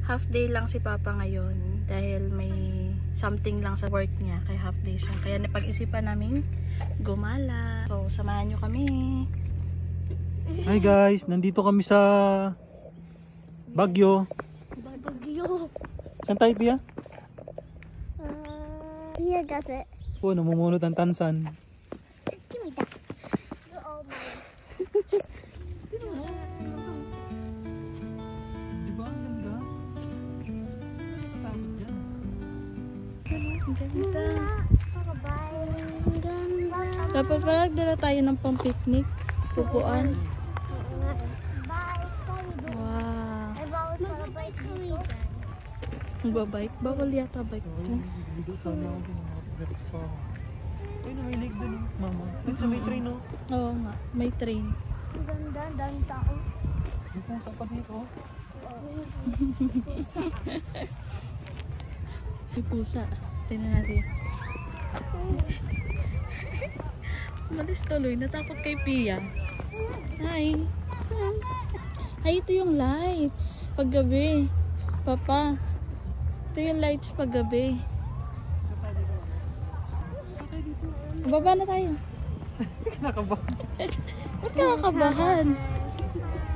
half day lang si Papa ngayon dahil may something lang sa work niya, kaya half day siya. Kaya napag-isipan namin gumala. So, samahan nyo kami. Hi guys, nandito kami sa Baguio. Baguio. Saan tayo, Pia? Pia does it. Po, namumunot ang tansan. Give me that. You're all mine. Diba ang ganda? Nakatakot dyan. Ang ganda. Bye. Dapat pala nagdala tayo ng pang-picnic. Pupuan. Wow. Magbabike kami dyan. Magbabike? Bawal yata bike dyan. Dito sana ako pinag-direct pa ako. Ay, may lake dun, mama. Ay, sa may train, oh. Oo nga, may train. Ang ganda, ang daming tao. May pusa pa dito, oh. May pusa. Tingnan natin. Umalis tuloy. Natakot kay Pia. Hi. Ay, ito yung lights. Paggabi. Papa. Ito yung lights paggabi. Baba na tayo. Kinakabahan. Ba't nakakabahan?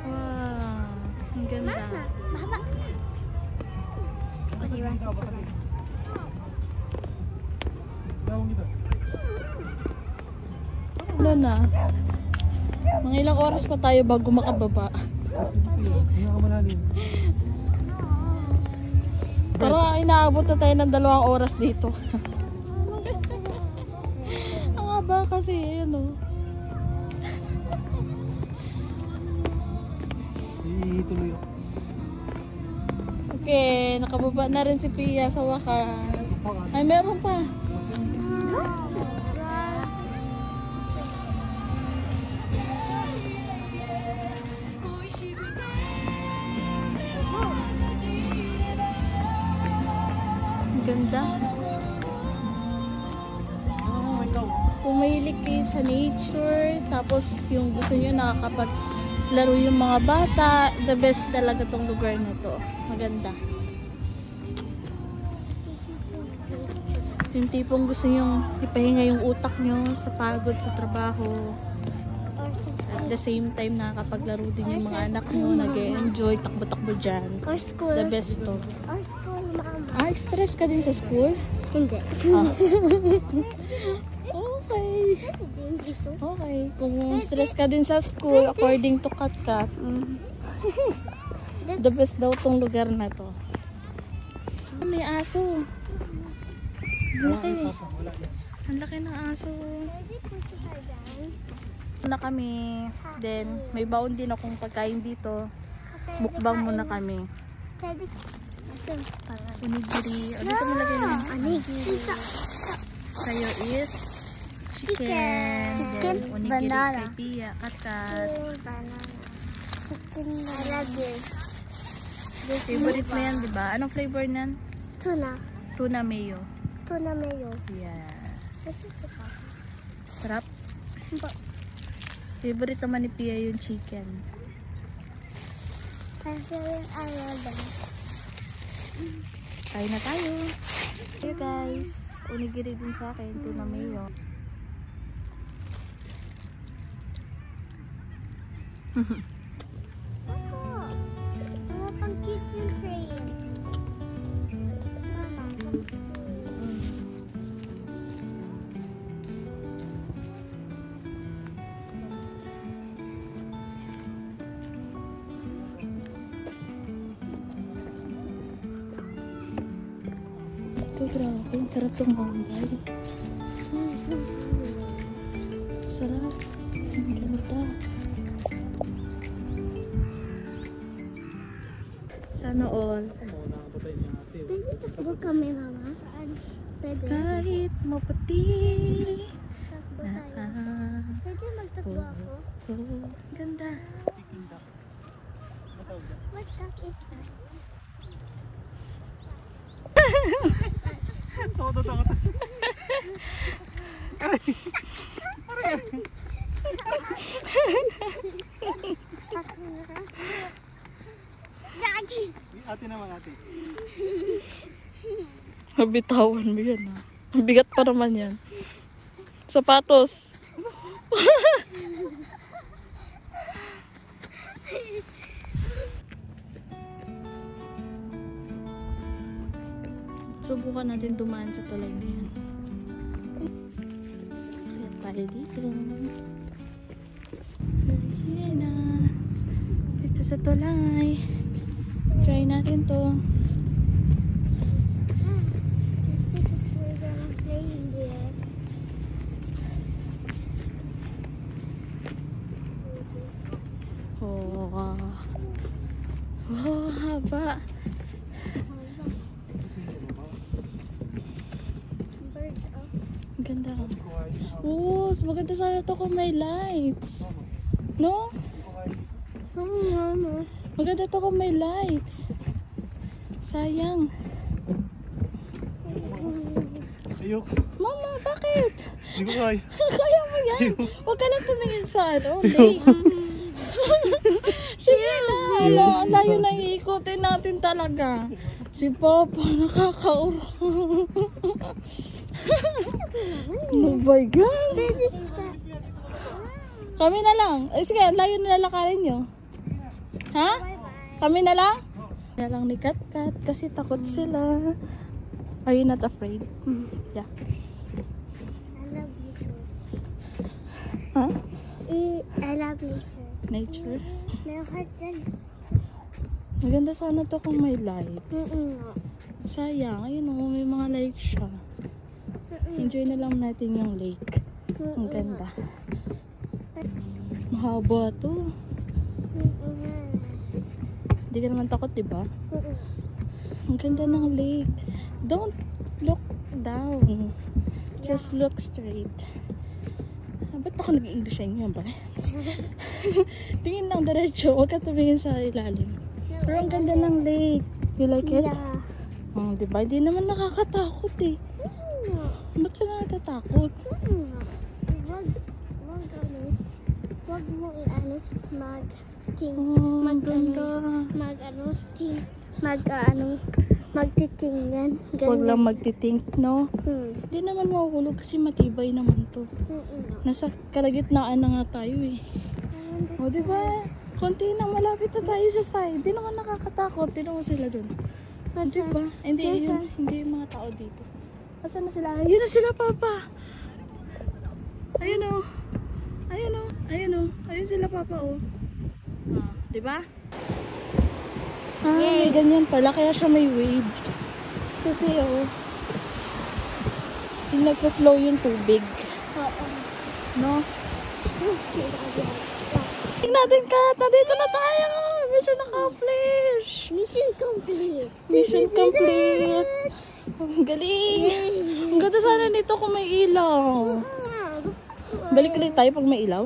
Wow. Ang ganda. Baba. Ano na? Mga ilang oras pa tayo bago makababa. Hindi ako malalim. Parang inaabot na tayo ng 2 oras dito. Ang haba kasi, ayun o. Tuloy ako. Okay, nakababa na rin si Pia sa wakas. Ay, meron pa. Ang ganda. Kung mahilig kayo sa nature, tapos yung gusto nyo nakakapaglaro yung mga bata, the best talaga tong lugar na to. Maganda. Yung tipong gusto nyo ipahinga yung utak nyo sa pagod sa trabaho. At the same time, nakakapaglaro din yung mga anak nyo, nag-enjoy, takbo-takbo dyan. Or school. The best to. Or school, mama. Ah, stress ka din sa school? Hindi. Ah. Okay. Dito. Okay. Kung stress ka din sa school, according to Katkat, the best daw tong lugar na to. May aso. Ang laki. Ang laki ng aso. Pwede po siya dyan. Na kami. Then, may baon din akong pagkain dito. Mukbang muna kami. Pwede. Ito pala. Onigiri. O, dito mo lagay na. Onigiri. Sa'yo is chicken. Chicken, Then, onigiri banana. kay Pia. Katkat. Banana. Chicken. I love this. Favorite mo yan, di ba? Anong flavor niyan? Tuna. Tuna mayo. Tuna mayo. Yeah. Ito pa. Sarap. Favorite naman ni Pia yung chicken. Kasi ayaw ba? Kain na tayo. Okay guys. Onigiri din sa akin. Tuna mayo. Ako. Mga pang kitchen train. Mama. Ito grabe. Sarap tong bangay. Sarap. Ang ganda. Sana all. Pwede takbo kami, mama. Pwede. Kahit maputi. Takbo tayo. Pwede magtakbo ako. Ganda. What duck is that? Takot. Daddy! Ate naman, ate. Mabitawan mo yan ha. Ang bigat pa naman yan. Sapatos. Subukan natin dumaan sa tulay na yan. Kaya tayo dito. Here na. Dito sa tulay. Try natin to. We're gonna play in there. Oh, oh, haba. Bird up. Ang ganda. Oh, maganda sana to kung may lights. No? Maganda to kung may lights. Sayang. Ayok. Mama, bakit? Hindi ko kaya. Kaya mo yan. Huwag ka lang tumingin sa ano. Lake. Sige na. Ano, ang layo na iikutin natin talaga. Si Papa, nakakaura. Oh my God. Kami na lang. Ay, sige, ang layo na lalakarin nyo. Ha? Kami na lang? Kaya lang ni Kat kasi takot sila. Are you not afraid? Yeah. I love nature. Huh? I love nature. Nature? My heart dyan. Maganda sana to kung may lights. Sayang, ayun o, may mga lights siya. Enjoy na lang natin yung lake. Ang ganda. Mahaba to. Hindi ka naman takot, diba? Ang ganda ng lake. Don't look down. Just look straight. Ba't ako nag-English sa inyo ba? Tingin lang diretso. Huwag ka tumingin sa ilalim. Pero ang ganda ng lake. You like it? Yeah. Diba? Hindi naman nakakatakot eh. Ba't sila natatakot? Wag mo i-anos magtitingnan. Huwag lang magtitink, no? Hindi naman mahuhulog kasi matibay naman to. Nasa kalagitnaan na nga tayo eh. O diba? Konti na malapit na tayo sa side. Hindi naman nakakatakot. Hindi naman sila dun. Diba? Hindi yung mga tao dito. Asan na sila? Ayun na sila, Papa. Ayun o. Ayun o. Ayun o. Ayun sila, Papa o. Diba? May ganyan pala. Kaya siya may wave. Kasi yung nagpa-flow yung tubig. No? Tingnan natin, Kat. Nandito na tayo. Mission accomplished. Mission complete. Mission complete. Ang galing. Ang ganda sana nito kung may ilaw. Balik ulit tayo pag may ilaw.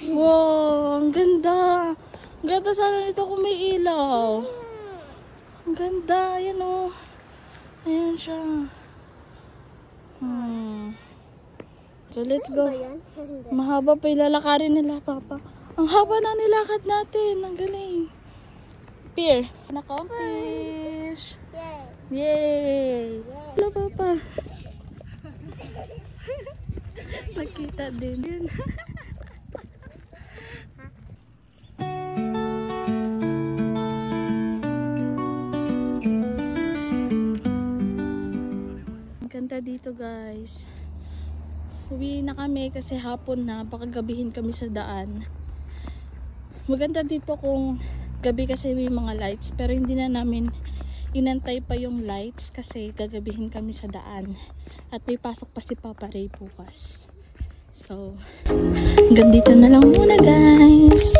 Wow, ang ganda. Ang ganda sana nito kung may ilaw. Ang ganda. Ayan o. Ayan siya. So let's go. Mahaba pa ilalakarin nila, Papa. Ang haba na nilakad natin. Ang galing. Pier. Na-accomplish. Yay! Hello, Papa. Nakita din yun. Ang ganda dito, guys. Uwi na kami kasi hapon na. Baka gabihin kami sa daan. Maganda dito kung gabi kasi may mga lights. Pero hindi na namin inantay pa yung lights kasi gagabihin kami sa daan. At may pasok pa si Papa Ray bukas. So, hanggang dito na lang muna, guys.